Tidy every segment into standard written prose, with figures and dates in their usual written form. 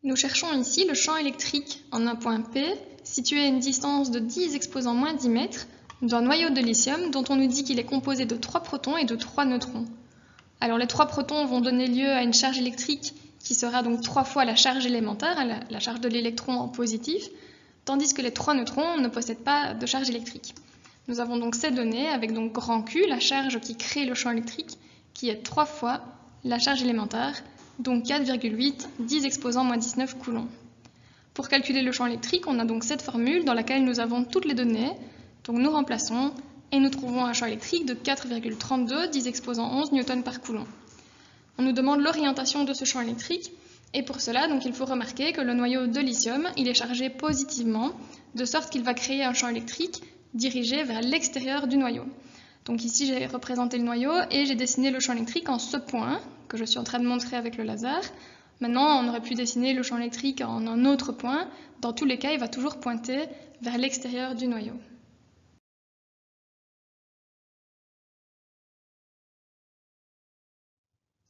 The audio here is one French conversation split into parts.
Nous cherchons ici le champ électrique en un point P, situé à une distance de 10 exposant moins 10 mètres, d'un noyau de lithium dont on nous dit qu'il est composé de 3 protons et de 3 neutrons. Alors les 3 protons vont donner lieu à une charge électrique qui sera donc 3 fois la charge élémentaire, la charge de l'électron en positif, tandis que les 3 neutrons ne possèdent pas de charge électrique. Nous avons donc ces données avec donc grand Q, la charge qui crée le champ électrique, qui est 3 fois la charge élémentaire, donc 4,8, 10 exposant moins 19 coulombs. Pour calculer le champ électrique, on a donc cette formule dans laquelle nous avons toutes les données, donc nous remplaçons et nous trouvons un champ électrique de 4,32, 10 exposant 11 newtons par coulomb. On nous demande l'orientation de ce champ électrique, et pour cela, donc, il faut remarquer que le noyau de lithium il est chargé positivement, de sorte qu'il va créer un champ électrique dirigé vers l'extérieur du noyau. Donc ici, j'ai représenté le noyau et j'ai dessiné le champ électrique en ce point, que je suis en train de montrer avec le laser. Maintenant, on aurait pu dessiner le champ électrique en un autre point. Dans tous les cas, il va toujours pointer vers l'extérieur du noyau.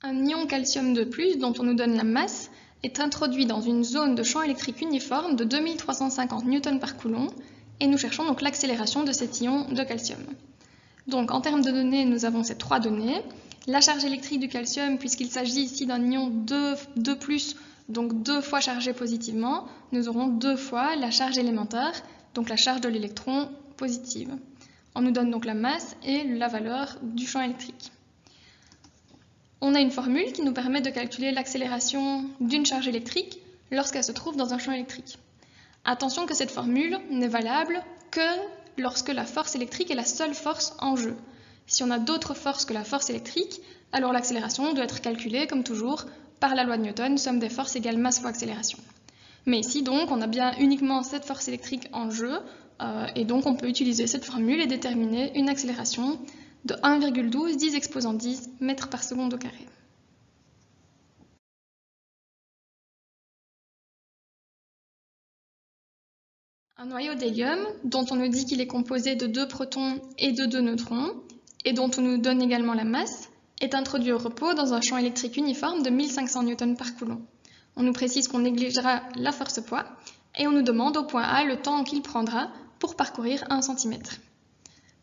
Un ion calcium de plus, dont on nous donne la masse, est introduit dans une zone de champ électrique uniforme de 2350 newtons par coulomb, et nous cherchons donc l'accélération de cet ion de calcium. Donc en termes de données, nous avons ces 3 données. La charge électrique du calcium, puisqu'il s'agit ici d'un ion 2+, donc 2 fois chargé positivement, nous aurons 2 fois la charge élémentaire, donc la charge de l'électron positive. On nous donne donc la masse et la valeur du champ électrique. On a une formule qui nous permet de calculer l'accélération d'une charge électrique lorsqu'elle se trouve dans un champ électrique. Attention que cette formule n'est valable que lorsque la force électrique est la seule force en jeu. Si on a d'autres forces que la force électrique, alors l'accélération doit être calculée, comme toujours, par la loi de Newton, somme des forces égale masse fois accélération. Mais ici, donc, on a bien uniquement cette force électrique en jeu, et donc on peut utiliser cette formule et déterminer une accélération de 1,12 10 exposant 10 mètres par seconde au carré. Un noyau d'hélium, dont on nous dit qu'il est composé de 2 protons et de 2 neutrons, et dont on nous donne également la masse, est introduit au repos dans un champ électrique uniforme de 1500 newtons par coulomb. On nous précise qu'on négligera la force poids, et on nous demande au point A le temps qu'il prendra pour parcourir 1 cm.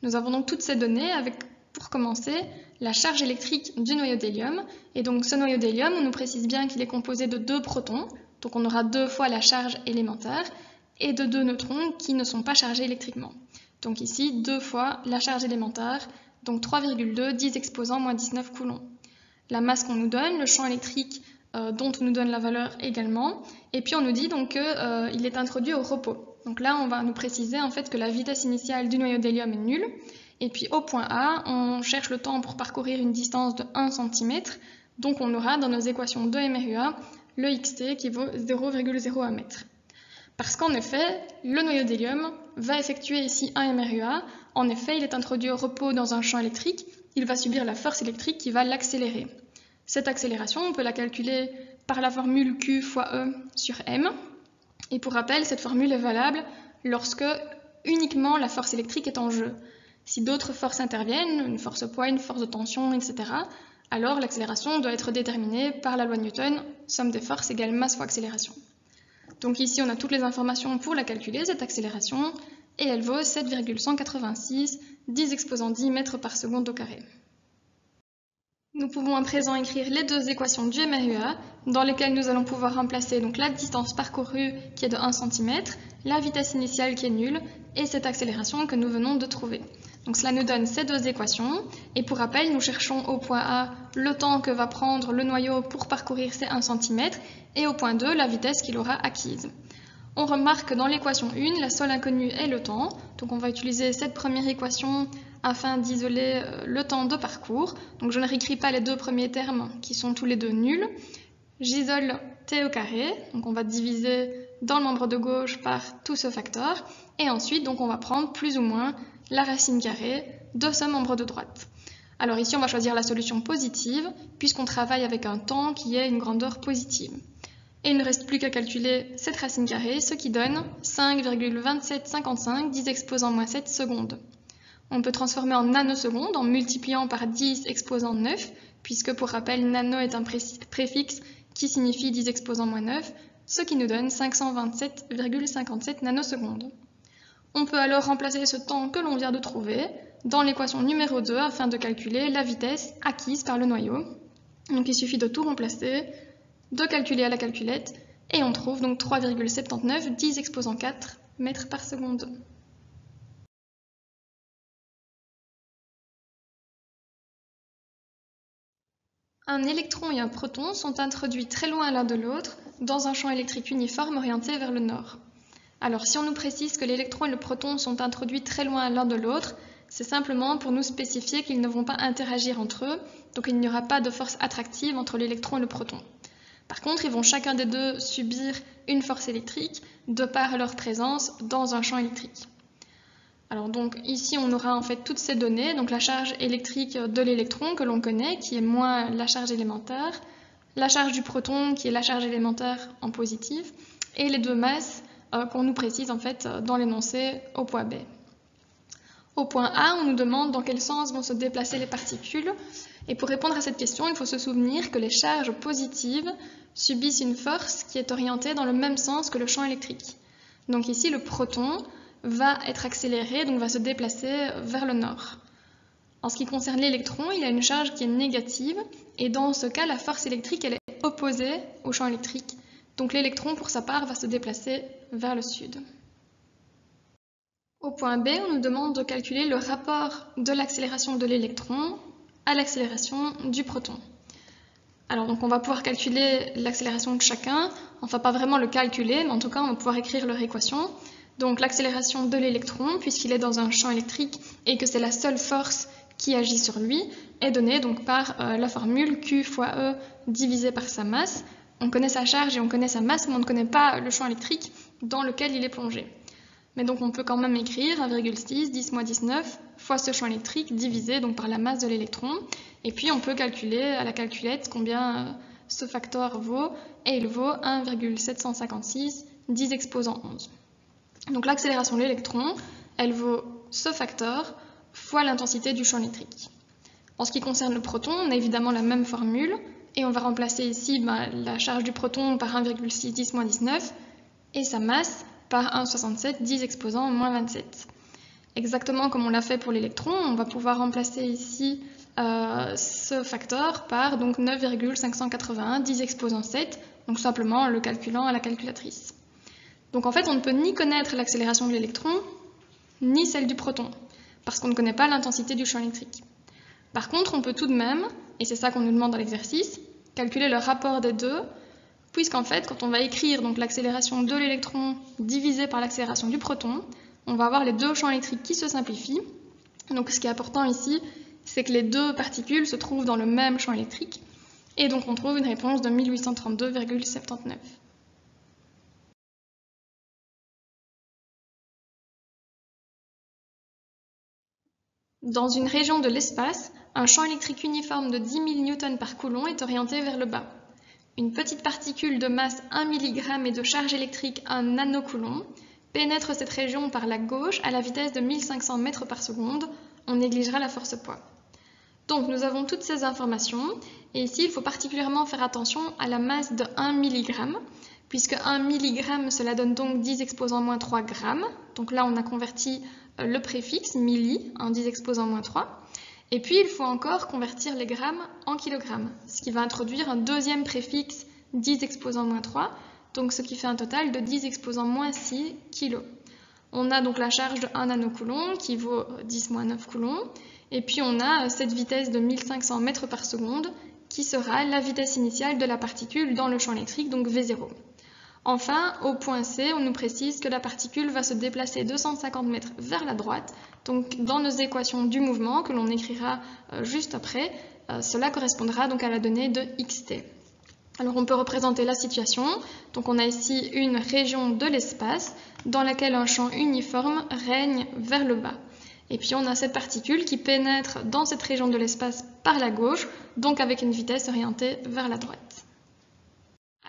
Nous avons donc toutes ces données avec, pour commencer, la charge électrique du noyau d'hélium, et donc ce noyau d'hélium, on nous précise bien qu'il est composé de 2 protons, donc on aura 2 fois la charge élémentaire, et de 2 neutrons qui ne sont pas chargés électriquement. Donc ici, 2 fois la charge élémentaire, donc 3,2, 10 exposant moins 19 coulombs. La masse qu'on nous donne, le champ électrique dont on nous donne la valeur également, et puis on nous dit donc qu'il est introduit au repos. Donc là, on va nous préciser en fait que la vitesse initiale du noyau d'hélium est nulle, et puis au point A, on cherche le temps pour parcourir une distance de 1 cm, donc on aura dans nos équations de MRUA le xt qui vaut 0,01 m. Parce qu'en effet, le noyau d'hélium va effectuer ici un MRUA. En effet, il est introduit au repos dans un champ électrique. Il va subir la force électrique qui va l'accélérer. Cette accélération, on peut la calculer par la formule Q fois E sur M. Et pour rappel, cette formule est valable lorsque uniquement la force électrique est en jeu. Si d'autres forces interviennent, une force poids, une force de tension, etc., alors l'accélération doit être déterminée par la loi de Newton, somme des forces égale masse fois accélération. Donc ici, on a toutes les informations pour la calculer, cette accélération, et elle vaut 7,186, 10 exposant 10 mètres par seconde au carré. Nous pouvons à présent écrire les 2 équations du MRUA, dans lesquelles nous allons pouvoir remplacer donc la distance parcourue qui est de 1 cm, la vitesse initiale qui est nulle, et cette accélération que nous venons de trouver. Donc cela nous donne ces 2 équations, et pour rappel, nous cherchons au point A le temps que va prendre le noyau pour parcourir ces 1 cm, et au point 2, la vitesse qu'il aura acquise. On remarque que dans l'équation 1, la seule inconnue est le temps, donc on va utiliser cette première équation afin d'isoler le temps de parcours. Donc je ne réécris pas les 2 premiers termes qui sont tous les 2 nuls. J'isole t au carré, donc on va diviser dans le membre de gauche par tout ce facteur, et ensuite donc on va prendre plus ou moins la racine carrée de ce membre de droite. Alors ici on va choisir la solution positive, puisqu'on travaille avec un temps qui est une grandeur positive. Et il ne reste plus qu'à calculer cette racine carrée, ce qui donne 5,2755, 10 exposant moins 7 secondes. On peut transformer en nanosecondes en multipliant par 10 exposant 9, puisque pour rappel, nano est un préfixe qui signifie 10 exposant moins 9, ce qui nous donne 527,57 nanosecondes. On peut alors remplacer ce temps que l'on vient de trouver dans l'équation numéro 2 afin de calculer la vitesse acquise par le noyau. Donc il suffit de tout remplacer, de calculer à la calculette, et on trouve donc 3,79 10 exposant 4 mètres par seconde. Un électron et un proton sont introduits très loin l'un de l'autre dans un champ électrique uniforme orienté vers le nord. Alors si on nous précise que l'électron et le proton sont introduits très loin l'un de l'autre, c'est simplement pour nous spécifier qu'ils ne vont pas interagir entre eux, donc il n'y aura pas de force attractive entre l'électron et le proton. Par contre, ils vont chacun des deux subir une force électrique de par leur présence dans un champ électrique. Alors donc ici on aura en fait toutes ces données, donc la charge électrique de l'électron que l'on connaît, qui est moins la charge élémentaire, la charge du proton qui est la charge élémentaire en positif, et les deux masses qu'on nous précise en fait dans l'énoncé au point B. Au point A, on nous demande dans quel sens vont se déplacer les particules, et pour répondre à cette question, il faut se souvenir que les charges positives subissent une force qui est orientée dans le même sens que le champ électrique. Donc ici, le proton va être accéléré, donc va se déplacer vers le nord. En ce qui concerne l'électron, il a une charge qui est négative, et dans ce cas, la force électrique elle est opposée au champ électrique. Donc l'électron, pour sa part, va se déplacer vers le sud. Au point B, on nous demande de calculer le rapport de l'accélération de l'électron à l'accélération du proton. Alors donc on va pouvoir calculer l'accélération de chacun, enfin pas vraiment le calculer, mais en tout cas on va pouvoir écrire leur équation. Donc l'accélération de l'électron, puisqu'il est dans un champ électrique et que c'est la seule force qui agit sur lui, est donnée donc par la formule Q fois E divisé par sa masse. On connaît sa charge et on connaît sa masse, mais on ne connaît pas le champ électrique dans lequel il est plongé. Mais donc on peut quand même écrire 1,6 10-19 fois ce champ électrique divisé donc par la masse de l'électron. Et puis on peut calculer à la calculette combien ce facteur vaut, et il vaut 1,756 10 exposant 11. Donc l'accélération de l'électron, elle vaut ce facteur fois l'intensité du champ électrique. En ce qui concerne le proton, on a évidemment la même formule, et on va remplacer ici la charge du proton par 1,6 10-19 et sa masse par 1,67 10 exposant moins 27. Exactement comme on l'a fait pour l'électron, on va pouvoir remplacer ici ce facteur par donc 9,581 10 exposant 7, donc simplement en le calculant à la calculatrice. Donc en fait, on ne peut ni connaître l'accélération de l'électron, ni celle du proton, parce qu'on ne connaît pas l'intensité du champ électrique. Par contre, on peut tout de même, et c'est ça qu'on nous demande dans l'exercice, calculer le rapport des deux, puisqu'en fait, quand on va écrire donc l'accélération de l'électron divisée par l'accélération du proton, on va avoir les deux champs électriques qui se simplifient. Donc ce qui est important ici, c'est que les deux particules se trouvent dans le même champ électrique, et donc on trouve une réponse de 1832,79. Dans une région de l'espace, un champ électrique uniforme de 10 000 newtons par coulomb est orienté vers le bas. Une petite particule de masse 1 mg et de charge électrique 1 nanocoulomb pénètre cette région par la gauche à la vitesse de 1500 mètres par seconde. On négligera la force poids. Donc nous avons toutes ces informations, et ici il faut particulièrement faire attention à la masse de 1 mg, puisque 1 mg cela donne donc 10 exposant moins 3 grammes. Donc là on a converti le préfixe milli en 10 exposant moins 3. Et puis il faut encore convertir les grammes en kilogrammes, ce qui va introduire un deuxième préfixe 10 exposant moins 3, donc ce qui fait un total de 10 exposant moins 6 kg. On a donc la charge de 1 nanocoulomb qui vaut 10 moins 9 coulombs, et puis on a cette vitesse de 1500 mètres par seconde qui sera la vitesse initiale de la particule dans le champ électrique, donc V0. Enfin, au point C, on nous précise que la particule va se déplacer 250 mètres vers la droite. Donc, dans nos équations du mouvement, que l'on écrira juste après, cela correspondra donc à la donnée de xt. Alors, on peut représenter la situation. Donc, on a ici une région de l'espace dans laquelle un champ uniforme règne vers le bas. Et puis, on a cette particule qui pénètre dans cette région de l'espace par la gauche, donc avec une vitesse orientée vers la droite.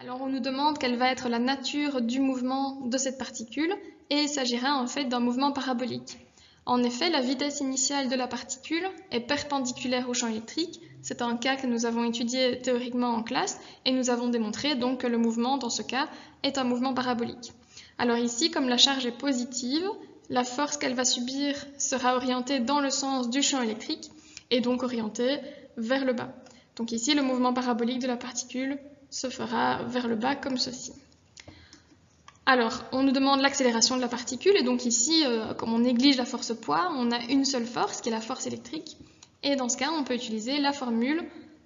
Alors on nous demande quelle va être la nature du mouvement de cette particule, et il s'agira en fait d'un mouvement parabolique. En effet, la vitesse initiale de la particule est perpendiculaire au champ électrique. C'est un cas que nous avons étudié théoriquement en classe et nous avons démontré donc que le mouvement dans ce cas est un mouvement parabolique. Alors ici, comme la charge est positive, la force qu'elle va subir sera orientée dans le sens du champ électrique et donc orientée vers le bas. Donc ici, le mouvement parabolique de la particule se fera vers le bas comme ceci. Alors, on nous demande l'accélération de la particule, et donc ici, comme on néglige la force poids, on a une seule force, qui est la force électrique, et dans ce cas, on peut utiliser la formule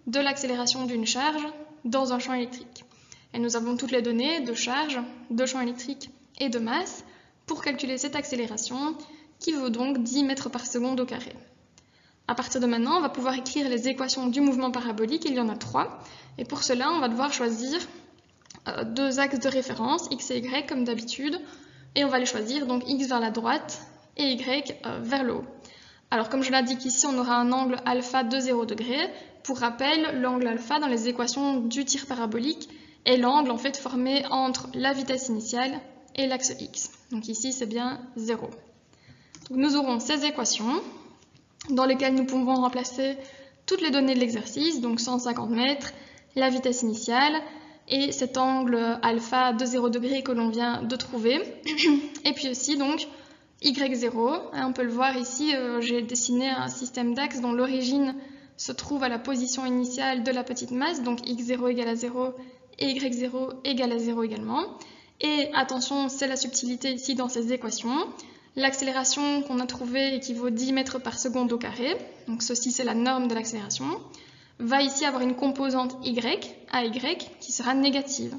de l'accélération d'une charge dans un champ électrique. Et nous avons toutes les données de charge, de champ électrique et de masse pour calculer cette accélération, qui vaut donc 10 mètres par seconde au carré. À partir de maintenant, on va pouvoir écrire les équations du mouvement parabolique, il y en a 3, et pour cela, on va devoir choisir deux axes de référence, x et y comme d'habitude, et on va les choisir, donc x vers la droite et y vers le haut. Alors comme je l'indique ici, on aura un angle alpha de 0 degré. Pour rappel, l'angle alpha dans les équations du tir parabolique est l'angle en fait formé entre la vitesse initiale et l'axe x. Donc ici c'est bien 0. Donc, nous aurons ces équations dans lesquelles nous pouvons remplacer toutes les données de l'exercice, donc 150 mètres, la vitesse initiale, et cet angle alpha de 0 degré que l'on vient de trouver. Et puis aussi donc y0, on peut le voir ici, j'ai dessiné un système d'axes dont l'origine se trouve à la position initiale de la petite masse, donc x0 égale à 0 et y0 égale à 0 également. Et attention, c'est la subtilité ici dans ces équations. L'accélération qu'on a trouvée équivaut 10 mètres par seconde au carré, donc ceci c'est la norme de l'accélération, va ici avoir une composante y, AY, qui sera négative.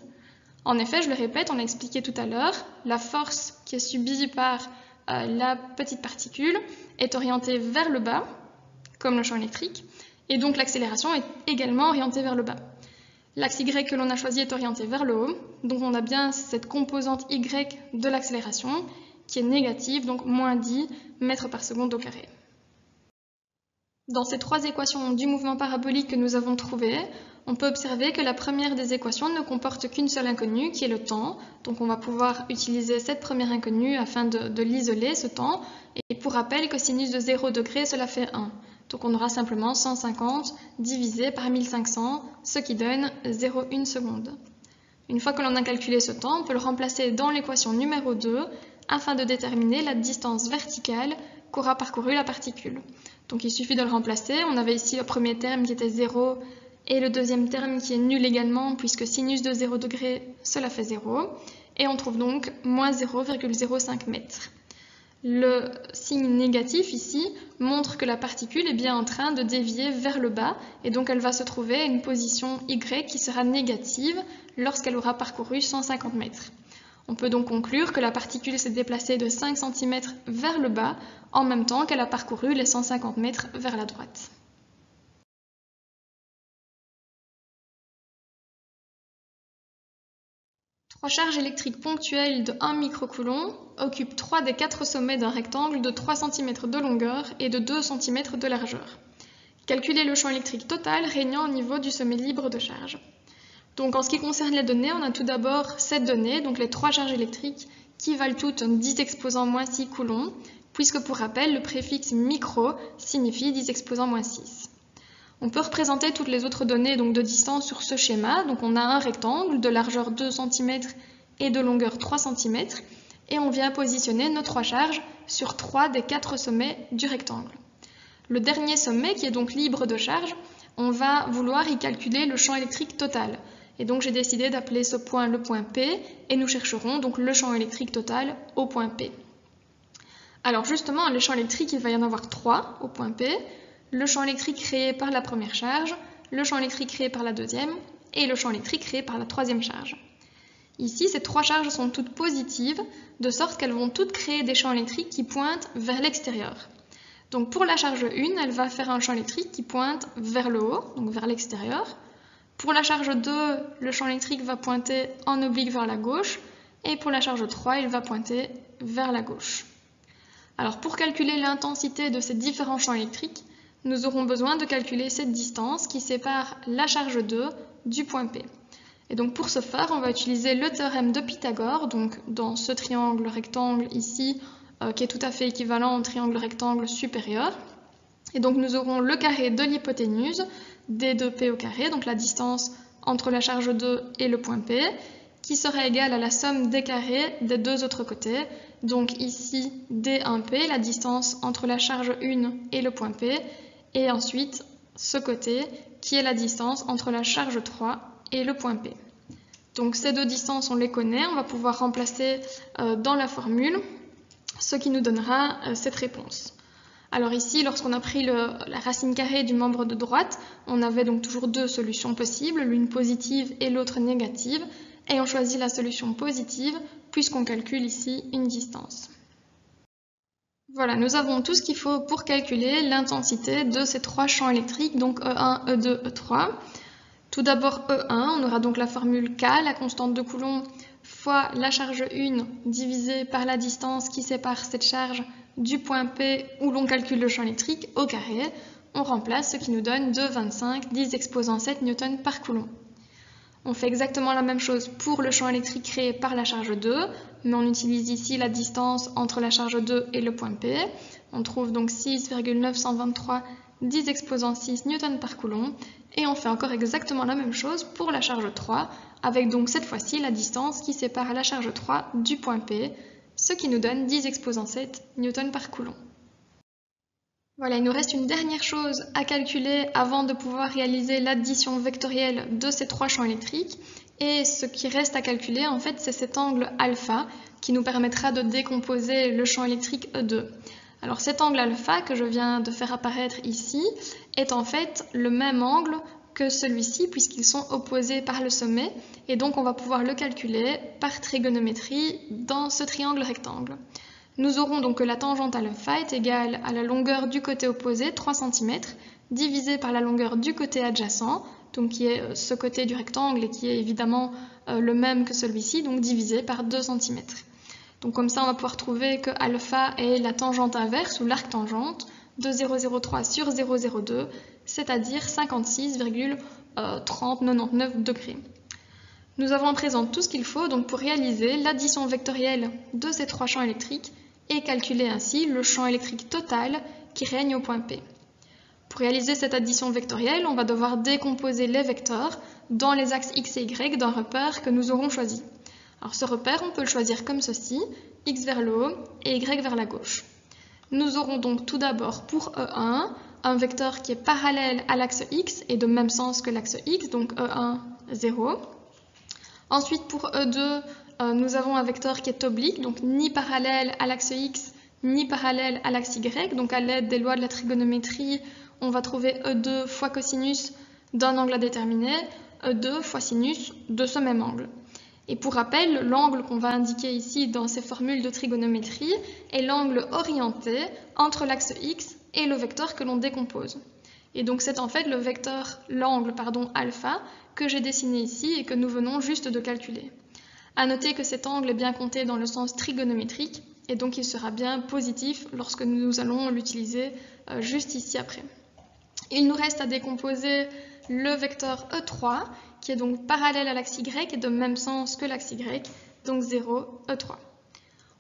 En effet, je le répète, on a expliqué tout à l'heure, la force qui est subie par la petite particule est orientée vers le bas, comme le champ électrique, et donc l'accélération est également orientée vers le bas. L'axe Y que l'on a choisi est orienté vers le haut, donc on a bien cette composante Y de l'accélération qui est négative, donc moins 10 mètres par seconde au carré. Dans ces trois équations du mouvement parabolique que nous avons trouvées, on peut observer que la première des équations ne comporte qu'une seule inconnue, qui est le temps. Donc on va pouvoir utiliser cette première inconnue afin de l'isoler, ce temps. Et pour rappel, cosinus de 0 degré, cela fait 1. Donc on aura simplement 150 divisé par 1500, ce qui donne 0,1 seconde. Une fois que l'on a calculé ce temps, on peut le remplacer dans l'équation numéro 2 afin de déterminer la distance verticale qu'aura parcouru la particule. Donc il suffit de le remplacer. On avait ici le premier terme qui était 0 et le deuxième terme qui est nul également puisque sinus de 0 degré, cela fait 0. Et on trouve donc moins 0,05 mètres. Le signe négatif ici montre que la particule est bien en train de dévier vers le bas et donc elle va se trouver à une position Y qui sera négative lorsqu'elle aura parcouru 150 mètres. On peut donc conclure que la particule s'est déplacée de 5 cm vers le bas en même temps qu'elle a parcouru les 150 mètres vers la droite. Trois charges électriques ponctuelles de 1 microcoulomb occupent 3 des 4 sommets d'un rectangle de 3 cm de longueur et de 2 cm de largeur. Calculez le champ électrique total régnant au niveau du sommet libre de charge. Donc en ce qui concerne les données, on a tout d'abord cette donnée, donc les trois charges électriques qui valent toutes 10 exposant moins 6 coulombs, puisque pour rappel, le préfixe micro signifie 10 exposant moins 6. On peut représenter toutes les autres données donc, de distance sur ce schéma. Donc on a un rectangle de largeur 2 cm et de longueur 3 cm, et on vient positionner nos trois charges sur 3 des 4 sommets du rectangle. Le dernier sommet, qui est donc libre de charge, on va vouloir y calculer le champ électrique total. Et donc j'ai décidé d'appeler ce point le point P, et nous chercherons donc le champ électrique total au point P. Alors justement, les champs électriques, il va y en avoir 3 au point P. Le champ électrique créé par la première charge, le champ électrique créé par la deuxième, et le champ électrique créé par la troisième charge. Ici, ces trois charges sont toutes positives, de sorte qu'elles vont toutes créer des champs électriques qui pointent vers l'extérieur. Donc pour la charge 1, elle va faire un champ électrique qui pointe vers le haut, donc vers l'extérieur. Pour la charge 2, le champ électrique va pointer en oblique vers la gauche, et pour la charge 3, il va pointer vers la gauche. Alors pour calculer l'intensité de ces différents champs électriques, nous aurons besoin de calculer cette distance qui sépare la charge 2 du point P. Et donc pour ce faire, on va utiliser le théorème de Pythagore. Donc dans ce triangle rectangle ici, qui est tout à fait équivalent au triangle rectangle supérieur. Et donc nous aurons le carré de l'hypoténuse, d2p au carré, donc la distance entre la charge 2 et le point P, qui sera égale à la somme des carrés des deux autres côtés. Donc ici d1p, la distance entre la charge 1 et le point P, et ensuite ce côté qui est la distance entre la charge 3 et le point P. Donc ces deux distances, on les connaît, on va pouvoir remplacer dans la formule, ce qui nous donnera cette réponse. Alors ici, lorsqu'on a pris la racine carrée du membre de droite, on avait donc toujours deux solutions possibles, l'une positive et l'autre négative, et on choisit la solution positive puisqu'on calcule ici une distance. Voilà, nous avons tout ce qu'il faut pour calculer l'intensité de ces trois champs électriques, donc E1, E2, E3. Tout d'abord E1, on aura donc la formule K, la constante de Coulomb, fois la charge 1 divisée par la distance qui sépare cette charge du point P où l'on calcule le champ électrique au carré. On remplace, ce qui nous donne 2,25 10 exposant 7 Newton par Coulomb. On fait exactement la même chose pour le champ électrique créé par la charge 2, mais on utilise ici la distance entre la charge 2 et le point P. On trouve donc 6,923 10 exposant 6 Newton par Coulomb, et on fait encore exactement la même chose pour la charge 3, avec donc cette fois-ci la distance qui sépare la charge 3 du point P, ce qui nous donne 10 exposant 7 Newton par Coulomb. Voilà, il nous reste une dernière chose à calculer avant de pouvoir réaliser l'addition vectorielle de ces trois champs électriques. Et ce qui reste à calculer, en fait, c'est cet angle alpha qui nous permettra de décomposer le champ électrique E2. Alors cet angle alpha que je viens de faire apparaître ici est en fait le même angle que celui-ci puisqu'ils sont opposés par le sommet. Et donc on va pouvoir le calculer par trigonométrie dans ce triangle rectangle. Nous aurons donc que la tangente alpha est égale à la longueur du côté opposé, 3 cm, divisé par la longueur du côté adjacent, donc qui est ce côté du rectangle et qui est évidemment le même que celui-ci, donc divisé par 2 cm. Donc comme ça, on va pouvoir trouver que alpha est la tangente inverse ou l'arc tangente de 0,03 sur 0,02, c'est-à-dire 56,3099 degrés. Nous avons à présent tout ce qu'il faut donc pour réaliser l'addition vectorielle de ces trois champs électriques et calculer ainsi le champ électrique total qui règne au point P. Pour réaliser cette addition vectorielle, on va devoir décomposer les vecteurs dans les axes x et y d'un repère que nous aurons choisi. Alors ce repère, on peut le choisir comme ceci, x vers le haut et y vers la gauche. Nous aurons donc tout d'abord pour E1 un vecteur qui est parallèle à l'axe x et de même sens que l'axe x, donc E1, 0. Ensuite pour E2, nous avons un vecteur qui est oblique, donc ni parallèle à l'axe x, ni parallèle à l'axe y. Donc à l'aide des lois de la trigonométrie, on va trouver E2 fois cosinus d'un angle à déterminer, E2 fois sinus de ce même angle. Et pour rappel, l'angle qu'on va indiquer ici dans ces formules de trigonométrie est l'angle orienté entre l'axe x et le vecteur que l'on décompose. Et donc c'est en fait l'angle alpha que j'ai dessiné ici et que nous venons juste de calculer. À noter que cet angle est bien compté dans le sens trigonométrique et donc il sera bien positif lorsque nous allons l'utiliser juste ici après. Il nous reste à décomposer le vecteur E3 qui est donc parallèle à l'axe Y et de même sens que l'axe Y, donc 0, E3.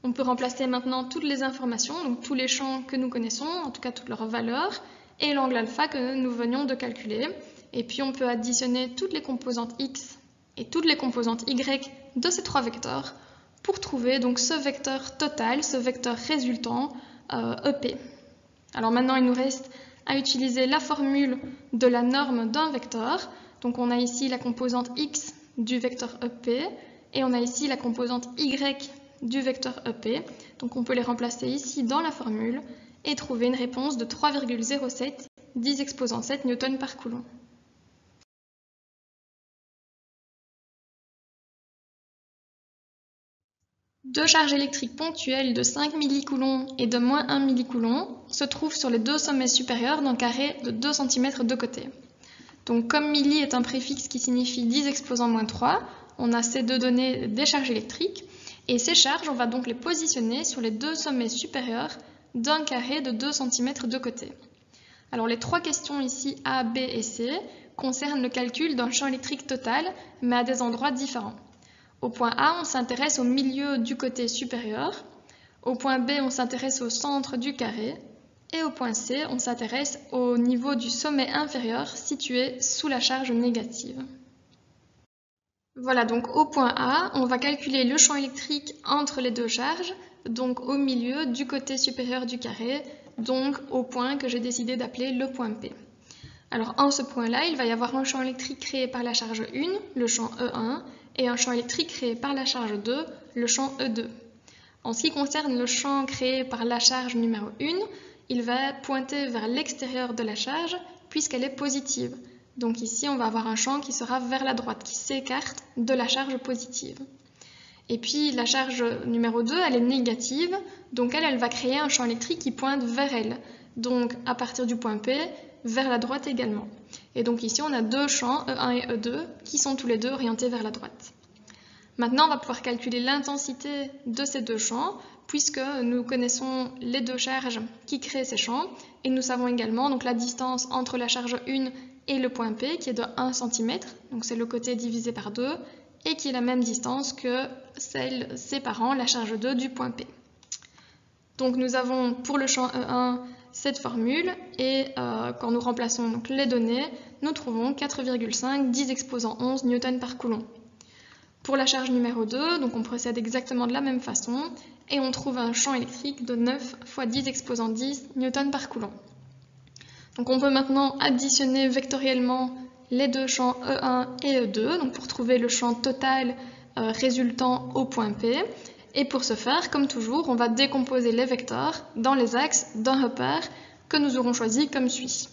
On peut remplacer maintenant toutes les informations, donc tous les champs que nous connaissons, en tout cas toutes leurs valeurs, et l'angle alpha que nous venions de calculer. Et puis on peut additionner toutes les composantes x et toutes les composantes y de ces trois vecteurs pour trouver donc ce vecteur total, ce vecteur résultant EP. Alors maintenant il nous reste à utiliser la formule de la norme d'un vecteur. Donc on a ici la composante x du vecteur EP et on a ici la composante y du vecteur EP. Donc on peut les remplacer ici dans la formule et trouver une réponse de 3,07 10 exposant 7 Newton par Coulomb. Deux charges électriques ponctuelles de 5 millicoulomb et de moins 1 millicoulomb se trouvent sur les deux sommets supérieurs d'un carré de 2 cm de côté. Donc comme milli est un préfixe qui signifie 10 exposant moins 3, on a ces deux données des charges électriques, et ces charges, on va donc les positionner sur les deux sommets supérieurs d'un carré de 2 cm de côté. Alors les trois questions ici A, B et C concernent le calcul d'un champ électrique total, mais à des endroits différents. Au point A, on s'intéresse au milieu du côté supérieur. Au point B, on s'intéresse au centre du carré. Et au point C, on s'intéresse au niveau du sommet inférieur situé sous la charge négative. Voilà, donc au point A, on va calculer le champ électrique entre les deux charges, donc au milieu du côté supérieur du carré, donc au point que j'ai décidé d'appeler le point P. Alors en ce point-là, il va y avoir un champ électrique créé par la charge 1, le champ E1, et un champ électrique créé par la charge 2, le champ E2. En ce qui concerne le champ créé par la charge numéro 1, il va pointer vers l'extérieur de la charge puisqu'elle est positive. Donc ici, on va avoir un champ qui sera vers la droite, qui s'écarte de la charge positive. Et puis la charge numéro 2, elle est négative, donc elle va créer un champ électrique qui pointe vers elle. Donc à partir du point P, vers la droite également. Et donc ici, on a deux champs, E1 et E2, qui sont tous les deux orientés vers la droite. Maintenant, on va pouvoir calculer l'intensité de ces deux champs, puisque nous connaissons les deux charges qui créent ces champs, et nous savons également donc, la distance entre la charge 1 et le point P, qui est de 1 cm, donc c'est le côté divisé par 2, et qui est la même distance que celle séparant la charge 2 du point P. Donc nous avons pour le champ E1 cette formule, et quand nous remplaçons donc, les données, nous trouvons 4,5 10 exposant 11 Newton par coulomb. Pour la charge numéro 2, donc on procède exactement de la même façon et on trouve un champ électrique de 9 fois 10 exposant 10 Newton par coulomb. Donc on peut maintenant additionner vectoriellement les deux champs E1 et E2 donc pour trouver le champ total résultant au point P. Et pour ce faire, comme toujours, on va décomposer les vecteurs dans les axes d'un repère que nous aurons choisi comme suit.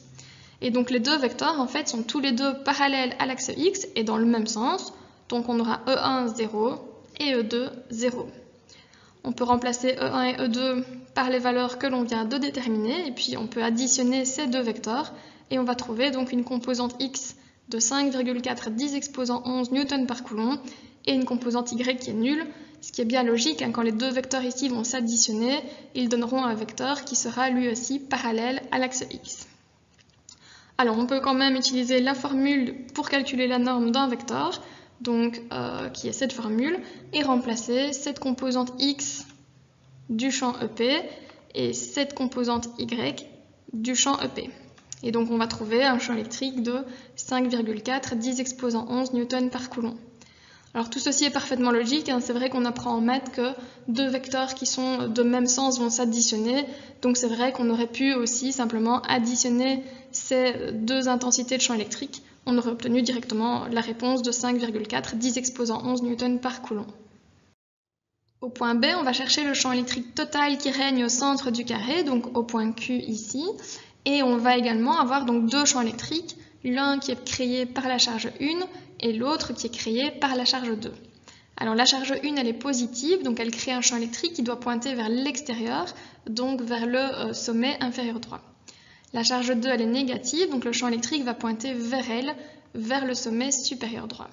Et donc les deux vecteurs en fait sont tous les deux parallèles à l'axe X et dans le même sens. Donc on aura E1, 0 et E2, 0. On peut remplacer E1 et E2 par les valeurs que l'on vient de déterminer et puis on peut additionner ces deux vecteurs et on va trouver donc une composante X de 5,4 10 exposant 11 Newton par coulomb et une composante Y qui est nulle, ce qui est bien logique, hein, quand les deux vecteurs ici vont s'additionner, ils donneront un vecteur qui sera lui aussi parallèle à l'axe X. Alors on peut quand même utiliser la formule pour calculer la norme d'un vecteur, donc qui est cette formule, et remplacer cette composante X du champ EP et cette composante Y du champ EP. Et donc on va trouver un champ électrique de 5,4 10 exposant 11 Newton par coulomb. Alors tout ceci est parfaitement logique, hein. C'est vrai qu'on apprend en maths que deux vecteurs qui sont de même sens vont s'additionner, donc c'est vrai qu'on aurait pu aussi simplement additionner ces deux intensités de champ électrique. On aurait obtenu directement la réponse de 5,4 10 exposant 11 Newton par coulomb. Au point B, on va chercher le champ électrique total qui règne au centre du carré, donc au point Q ici, et on va également avoir donc deux champs électriques, l'un qui est créé par la charge 1 et l'autre qui est créé par la charge 2. Alors la charge 1, elle est positive, donc elle crée un champ électrique qui doit pointer vers l'extérieur, donc vers le sommet inférieur droit. La charge 2, elle est négative, donc le champ électrique va pointer vers elle, vers le sommet supérieur droit.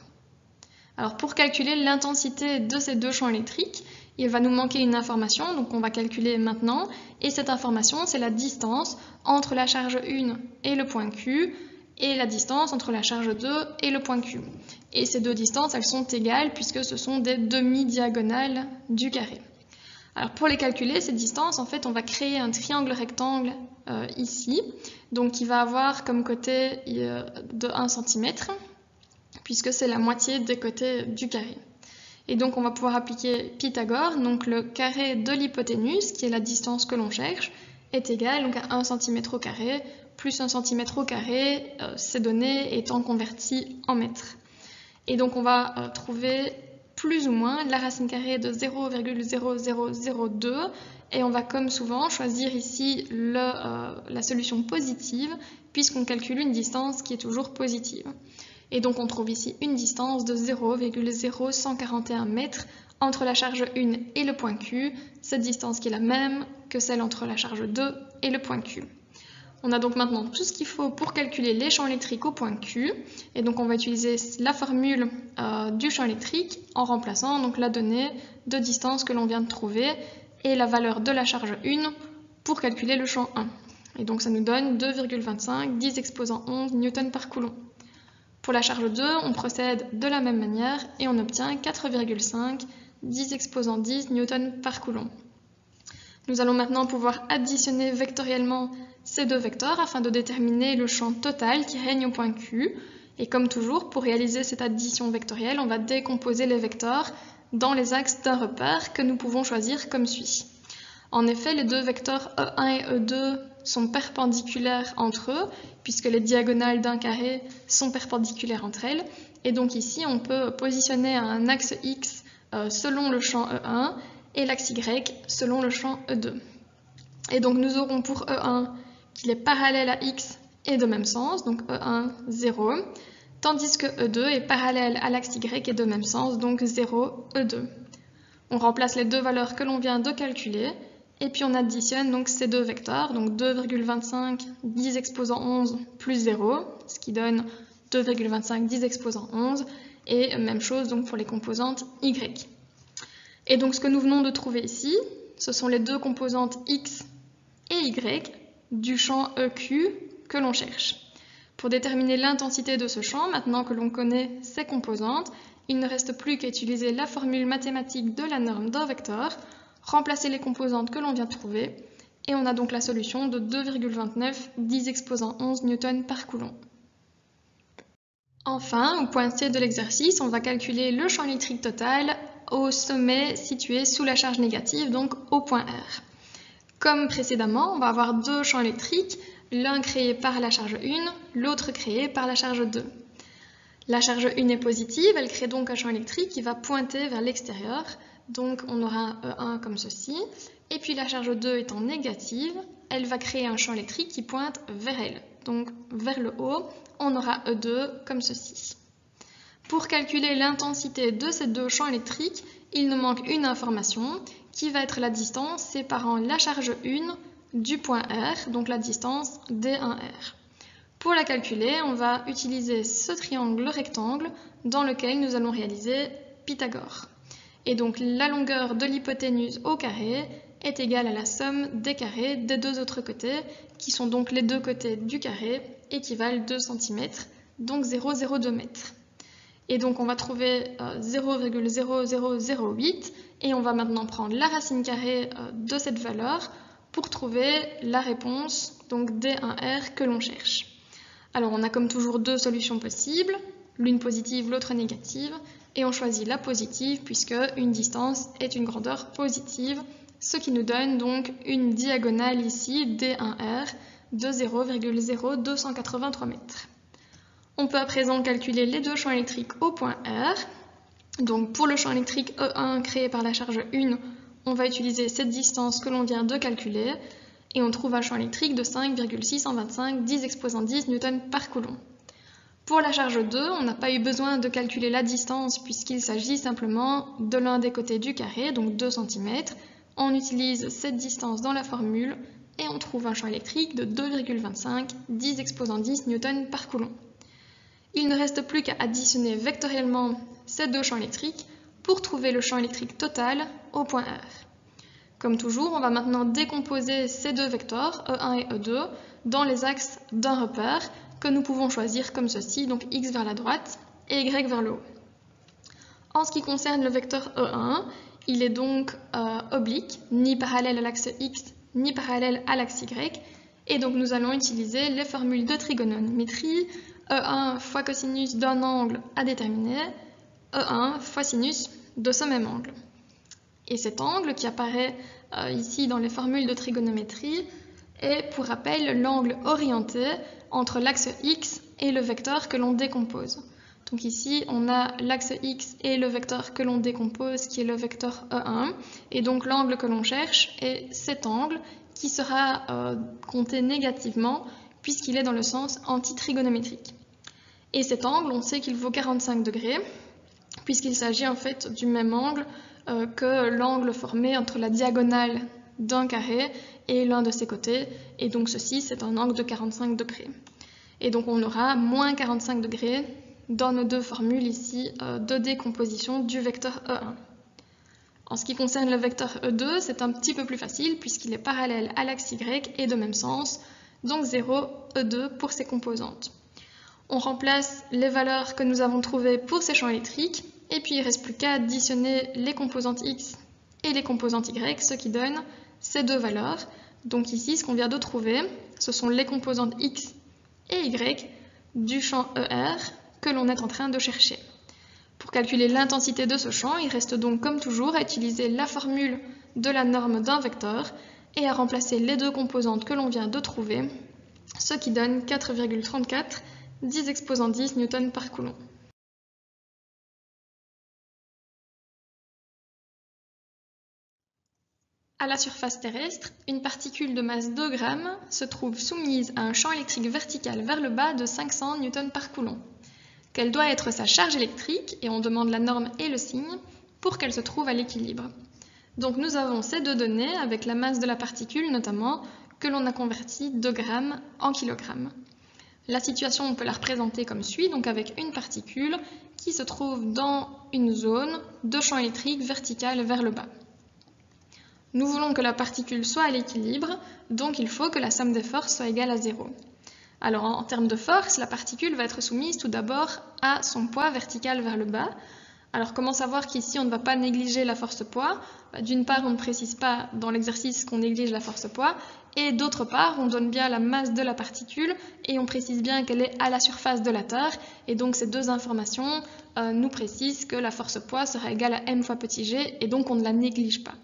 Alors pour calculer l'intensité de ces deux champs électriques, il va nous manquer une information, donc on va calculer maintenant, et cette information, c'est la distance entre la charge 1 et le point Q, et la distance entre la charge 2 et le point Q. Et ces deux distances, elles sont égales puisque ce sont des demi-diagonales du carré. Alors pour les calculer, ces distances, en fait, on va créer un triangle rectangle ici, donc qui va avoir comme côté de 1 cm, puisque c'est la moitié des côtés du carré. Et donc on va pouvoir appliquer Pythagore, donc le carré de l'hypoténuse, qui est la distance que l'on cherche, est égal donc à 1 cm au carré, plus 1 cm au carré, ces données étant converties en mètres. Et donc on va trouver plus ou moins la racine carrée de 0,0002 et on va comme souvent choisir ici la solution positive puisqu'on calcule une distance qui est toujours positive. Et donc on trouve ici une distance de 0,0141 mètres entre la charge 1 et le point Q, cette distance qui est la même que celle entre la charge 2 et le point Q. On a donc maintenant tout ce qu'il faut pour calculer les champs électriques au point Q. Et donc on va utiliser la formule du champ électrique en remplaçant donc la donnée de distance que l'on vient de trouver et la valeur de la charge 1 pour calculer le champ 1. Et donc ça nous donne 2,25 10 exposant 11 Newton par coulomb. Pour la charge 2, on procède de la même manière et on obtient 4,5 10 exposant 10 Newton par coulomb. Nous allons maintenant pouvoir additionner vectoriellement ces deux vecteurs afin de déterminer le champ total qui règne au point Q. Et comme toujours, pour réaliser cette addition vectorielle, on va décomposer les vecteurs dans les axes d'un repère que nous pouvons choisir comme suit. En effet, les deux vecteurs E1 et E2 sont perpendiculaires entre eux, puisque les diagonales d'un carré sont perpendiculaires entre elles. Et donc ici, on peut positionner un axe X selon le champ E1 et l'axe Y selon le champ E2. Et donc nous aurons pour E1 qu'il est parallèle à X et de même sens, donc E1, 0, tandis que E2 est parallèle à l'axe Y et de même sens, donc 0, E2. On remplace les deux valeurs que l'on vient de calculer, et puis on additionne donc ces deux vecteurs, donc 2,25 10 exposant 11 plus 0, ce qui donne 2,25 10 exposant 11, et même chose donc pour les composantes Y. Et donc ce que nous venons de trouver ici, ce sont les deux composantes X et Y du champ EQ que l'on cherche. Pour déterminer l'intensité de ce champ, maintenant que l'on connaît ses composantes, il ne reste plus qu'à utiliser la formule mathématique de la norme d'un vecteur, remplacer les composantes que l'on vient de trouver, et on a donc la solution de 2,29 10 exposant 11 Newton par coulomb. Enfin, au point C de l'exercice, on va calculer le champ électrique total au sommet situé sous la charge négative, donc au point R. Comme précédemment, on va avoir deux champs électriques, l'un créé par la charge 1, l'autre créé par la charge 2. La charge 1 est positive, elle crée donc un champ électrique qui va pointer vers l'extérieur, donc on aura un E1 comme ceci, et puis la charge 2 étant négative, elle va créer un champ électrique qui pointe vers elle, donc vers le haut, on aura E2 comme ceci. Pour calculer l'intensité de ces deux champs électriques, il nous manque une information qui va être la distance séparant la charge 1 du point R, donc la distance D1R. Pour la calculer, on va utiliser ce triangle rectangle dans lequel nous allons réaliser Pythagore. Et donc la longueur de l'hypoténuse au carré est égale à la somme des carrés des deux autres côtés, qui sont donc les deux côtés du carré, équivalent 2 cm, donc 0,02 m. Et donc on va trouver 0,0008 et on va maintenant prendre la racine carrée de cette valeur pour trouver la réponse, donc D1R que l'on cherche. Alors on a comme toujours deux solutions possibles, l'une positive, l'autre négative, et on choisit la positive puisque une distance est une grandeur positive, ce qui nous donne donc une diagonale ici, D1R, de 0,0283 m. On peut à présent calculer les deux champs électriques au point R. Donc pour le champ électrique E1 créé par la charge 1, on va utiliser cette distance que l'on vient de calculer et on trouve un champ électrique de 5,625 10 exposant 10 Newton par coulomb. Pour la charge 2, on n'a pas eu besoin de calculer la distance puisqu'il s'agit simplement de l'un des côtés du carré, donc 2 cm. On utilise cette distance dans la formule et on trouve un champ électrique de 2,25 10 exposant 10 Newton par coulomb. Il ne reste plus qu'à additionner vectoriellement ces deux champs électriques pour trouver le champ électrique total au point R. Comme toujours, on va maintenant décomposer ces deux vecteurs, E1 et E2, dans les axes d'un repère que nous pouvons choisir comme ceci, donc X vers la droite et Y vers le haut. En ce qui concerne le vecteur E1, il est donc oblique, ni parallèle à l'axe X, ni parallèle à l'axe Y, et donc nous allons utiliser les formules de trigonométrie, E1 fois cosinus d'un angle à déterminer, E1 fois sinus de ce même angle. Et cet angle qui apparaît ici dans les formules de trigonométrie est, pour rappel, l'angle orienté entre l'axe X et le vecteur que l'on décompose. Donc ici, on a l'axe X et le vecteur que l'on décompose, qui est le vecteur E1. Et donc l'angle que l'on cherche est cet angle qui sera compté négativement puisqu'il est dans le sens antitrigonométrique. Et cet angle, on sait qu'il vaut 45 degrés, puisqu'il s'agit en fait du même angle que l'angle formé entre la diagonale d'un carré et l'un de ses côtés, et donc ceci, c'est un angle de 45 degrés. Et donc on aura moins 45 degrés dans nos deux formules ici de décomposition du vecteur E1. En ce qui concerne le vecteur E2, c'est un petit peu plus facile, puisqu'il est parallèle à l'axe Y et de même sens, donc 0, E2 pour ses composantes. On remplace les valeurs que nous avons trouvées pour ces champs électriques, et puis il ne reste plus qu'à additionner les composantes X et les composantes Y, ce qui donne ces deux valeurs. Donc ici, ce qu'on vient de trouver, ce sont les composantes X et Y du champ ER que l'on est en train de chercher. Pour calculer l'intensité de ce champ, il reste donc comme toujours à utiliser la formule de la norme d'un vecteur et à remplacer les deux composantes que l'on vient de trouver, ce qui donne 4,34 10 exposant 10 newtons par coulomb. À la surface terrestre, une particule de masse 2 grammes se trouve soumise à un champ électrique vertical vers le bas de 500 newtons par coulomb. Quelle doit être sa charge électrique, et on demande la norme et le signe, pour qu'elle se trouve à l'équilibre. Donc nous avons ces deux données avec la masse de la particule notamment, que l'on a converti de grammes en kilogrammes. La situation, on peut la représenter comme suit, donc avec une particule qui se trouve dans une zone de champ électrique vertical vers le bas. Nous voulons que la particule soit à l'équilibre, donc il faut que la somme des forces soit égale à 0. Alors en termes de force, la particule va être soumise tout d'abord à son poids vertical vers le bas. Alors comment savoir qu'ici on ne va pas négliger la force poids? D'une part, on ne précise pas dans l'exercice qu'on néglige la force poids, et d'autre part, on donne bien la masse de la particule et on précise bien qu'elle est à la surface de la Terre, et donc ces deux informations nous précisent que la force poids sera égale à m fois petit g, et donc on ne la néglige pas.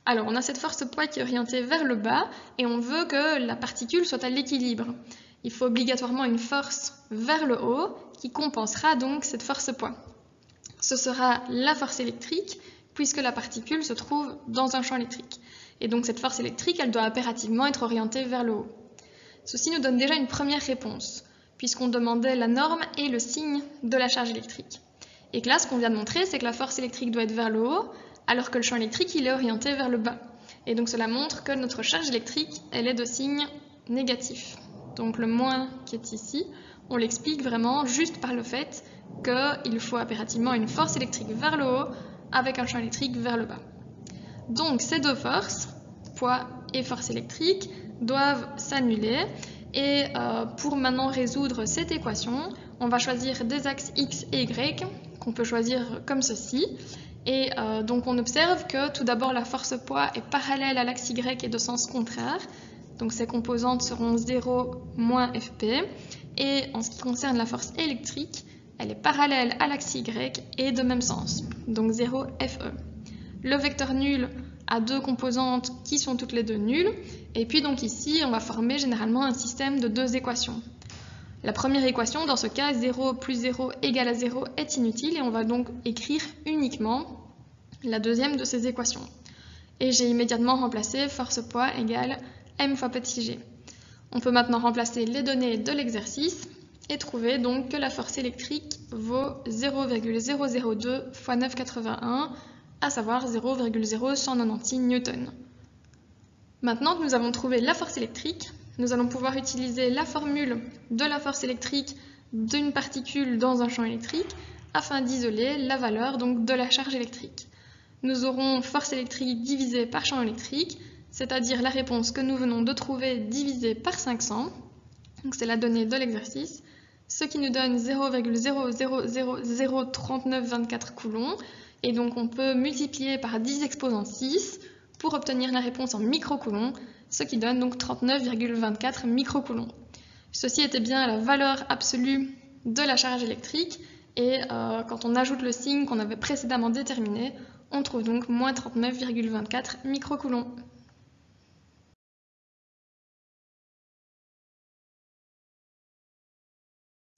Alors, on a cette force poids qui est orientée vers le bas et on veut que la particule soit à l'équilibre. Il faut obligatoirement une force vers le haut qui compensera donc cette force poids. Ce sera la force électrique puisque la particule se trouve dans un champ électrique. Et donc cette force électrique, elle doit impérativement être orientée vers le haut. Ceci nous donne déjà une première réponse puisqu'on demandait la norme et le signe de la charge électrique. Et que là, ce qu'on vient de montrer, c'est que la force électrique doit être vers le haut alors que le champ électrique il est orienté vers le bas. Et donc cela montre que notre charge électrique elle est de signe négatif. Donc le moins qui est ici, on l'explique vraiment juste par le fait qu'il faut impérativement une force électrique vers le haut avec un champ électrique vers le bas. Donc ces deux forces, poids et force électrique, doivent s'annuler. Et pour maintenant résoudre cette équation, on va choisir des axes x et y qu'on peut choisir comme ceci. Et donc on observe que tout d'abord la force poids est parallèle à l'axe Y et de sens contraire. Donc ces composantes seront 0 moins Fp. Et en ce qui concerne la force électrique, elle est parallèle à l'axe Y et de même sens. Donc 0 Fe. Le vecteur nul a deux composantes qui sont toutes les deux nulles. Et puis donc ici, on va former généralement un système de deux équations. La première équation, dans ce cas, 0 plus 0 égale à 0 est inutile et on va donc écrire uniquement la deuxième de ces équations. Et j'ai immédiatement remplacé force poids égale m fois petit g. On peut maintenant remplacer les données de l'exercice et trouver donc que la force électrique vaut 0,002 fois 9,81, à savoir 0,0196 newtons. Maintenant que nous avons trouvé la force électrique, nous allons pouvoir utiliser la formule de la force électrique d'une particule dans un champ électrique afin d'isoler la valeur donc, de la charge électrique. Nous aurons force électrique divisée par champ électrique, c'est-à-dire la réponse que nous venons de trouver divisée par 500, donc c'est la donnée de l'exercice, ce qui nous donne 0,00003924 coulombs, et donc on peut multiplier par 10 exposant 6 pour obtenir la réponse en microcoulombs, ce qui donne donc 39,24 microcoulombs. Ceci était bien la valeur absolue de la charge électrique, et quand on ajoute le signe qu'on avait précédemment déterminé, on trouve donc moins 39,24 microcoulombs.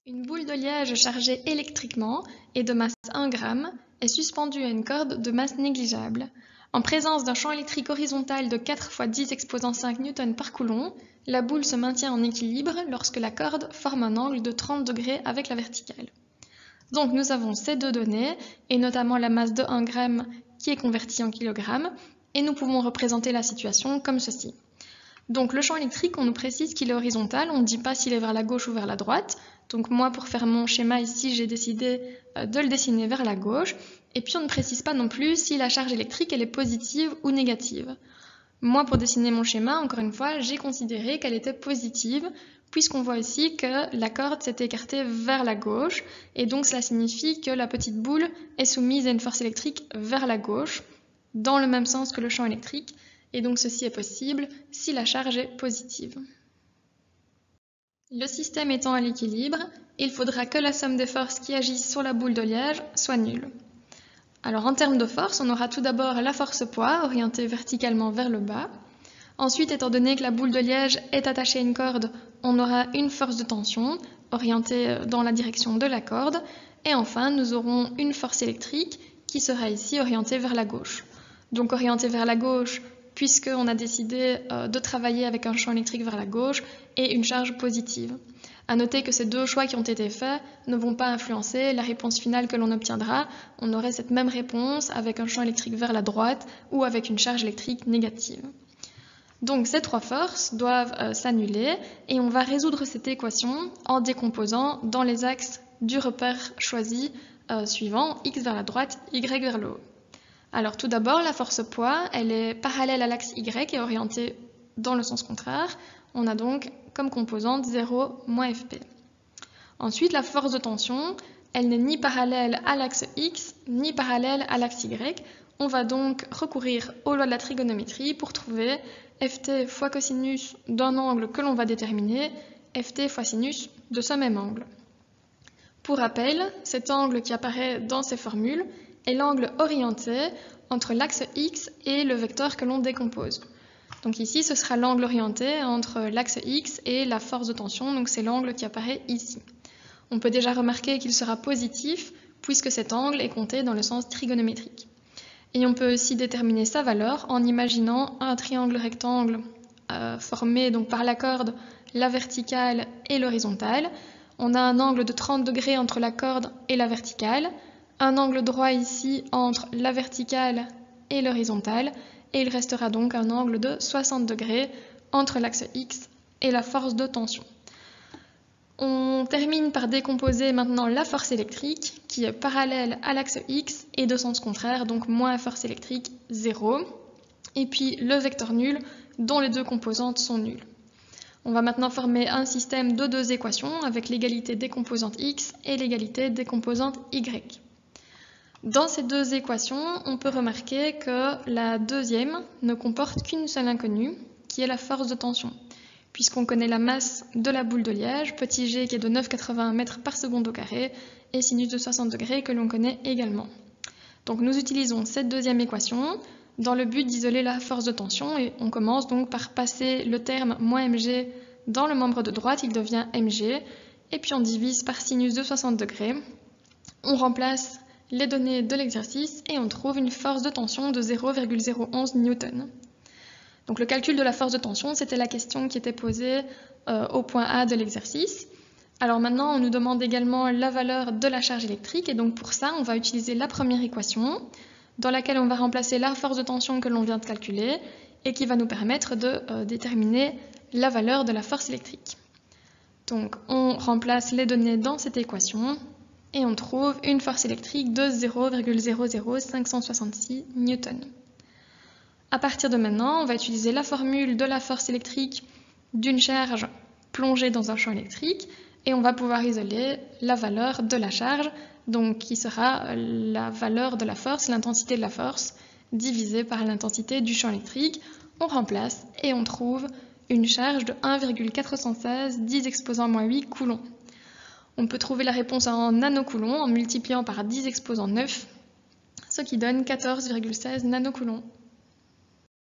Une boule de liège chargée électriquement et de masse 1 g est suspendue à une corde de masse négligeable. En présence d'un champ électrique horizontal de 4 fois 10 exposant 5 newtons par coulomb, la boule se maintient en équilibre lorsque la corde forme un angle de 30 degrés avec la verticale. Donc nous avons ces deux données, et notamment la masse de 1 g qui est convertie en kilogrammes, et nous pouvons représenter la situation comme ceci. Donc le champ électrique, on nous précise qu'il est horizontal, on ne dit pas s'il est vers la gauche ou vers la droite. Donc moi, pour faire mon schéma ici, j'ai décidé de le dessiner vers la gauche. Et puis on ne précise pas non plus si la charge électrique elle est positive ou négative. Moi, pour dessiner mon schéma, encore une fois, j'ai considéré qu'elle était positive, puisqu'on voit ici que la corde s'est écartée vers la gauche, et donc cela signifie que la petite boule est soumise à une force électrique vers la gauche, dans le même sens que le champ électrique, et donc ceci est possible si la charge est positive. Le système étant à l'équilibre, il faudra que la somme des forces qui agissent sur la boule de liège soit nulle. Alors en termes de force, on aura tout d'abord la force poids orientée verticalement vers le bas. Ensuite, étant donné que la boule de liège est attachée à une corde, on aura une force de tension orientée dans la direction de la corde. Et enfin, nous aurons une force électrique qui sera ici orientée vers la gauche. Donc orientée vers la gauche, puisqu'on a décidé de travailler avec un champ électrique vers la gauche et une charge positive. À noter que ces deux choix qui ont été faits ne vont pas influencer la réponse finale que l'on obtiendra. On aurait cette même réponse avec un champ électrique vers la droite ou avec une charge électrique négative. Donc ces trois forces doivent s'annuler et on va résoudre cette équation en décomposant dans les axes du repère choisi suivant, x vers la droite, y vers le haut. Alors tout d'abord, la force poids, elle est parallèle à l'axe y et orientée dans le sens contraire. On a donc comme composante 0 moins Fp. Ensuite, la force de tension, elle n'est ni parallèle à l'axe x, ni parallèle à l'axe y. On va donc recourir aux lois de la trigonométrie pour trouver Ft fois cosinus d'un angle que l'on va déterminer, Ft fois sinus de ce même angle. Pour rappel, cet angle qui apparaît dans ces formules est l'angle orienté entre l'axe x et le vecteur que l'on décompose. Donc ici, ce sera l'angle orienté entre l'axe x et la force de tension, donc c'est l'angle qui apparaît ici. On peut déjà remarquer qu'il sera positif puisque cet angle est compté dans le sens trigonométrique. Et on peut aussi déterminer sa valeur en imaginant un triangle rectangle formé donc par la corde, la verticale et l'horizontale. On a un angle de 30 degrés entre la corde et la verticale, un angle droit ici entre la verticale et l'horizontale, et il restera donc un angle de 60 degrés entre l'axe X et la force de tension. On termine par décomposer maintenant la force électrique qui est parallèle à l'axe X et de sens contraire, donc moins force électrique 0, et puis le vecteur nul dont les deux composantes sont nulles. On va maintenant former un système de deux équations avec l'égalité des composantes X et l'égalité des composantes Y. Dans ces deux équations, on peut remarquer que la deuxième ne comporte qu'une seule inconnue, qui est la force de tension, puisqu'on connaît la masse de la boule de liège, petit g qui est de 9,81 mètres par seconde au carré, et sinus de 60 degrés que l'on connaît également. Donc nous utilisons cette deuxième équation dans le but d'isoler la force de tension, et on commence donc par passer le terme moins mg dans le membre de droite, il devient mg, et puis on divise par sinus de 60 degrés. On remplace les données de l'exercice et on trouve une force de tension de 0,011 Newton. Donc le calcul de la force de tension, c'était la question qui était posée au point A de l'exercice. Alors maintenant, on nous demande également la valeur de la charge électrique et donc pour ça, on va utiliser la première équation dans laquelle on va remplacer la force de tension que l'on vient de calculer et qui va nous permettre de déterminer la valeur de la force électrique. Donc on remplace les données dans cette équation et on trouve une force électrique de 0,00566 Newton. À partir de maintenant, on va utiliser la formule de la force électrique d'une charge plongée dans un champ électrique et on va pouvoir isoler la valeur de la charge, donc qui sera la valeur de la force, l'intensité de la force, divisée par l'intensité du champ électrique. On remplace et on trouve une charge de 1,416 10 exposant moins 8 coulombs. On peut trouver la réponse en nanocoulomb en multipliant par 10 exposant 9, ce qui donne 14,16 nanocoulombs.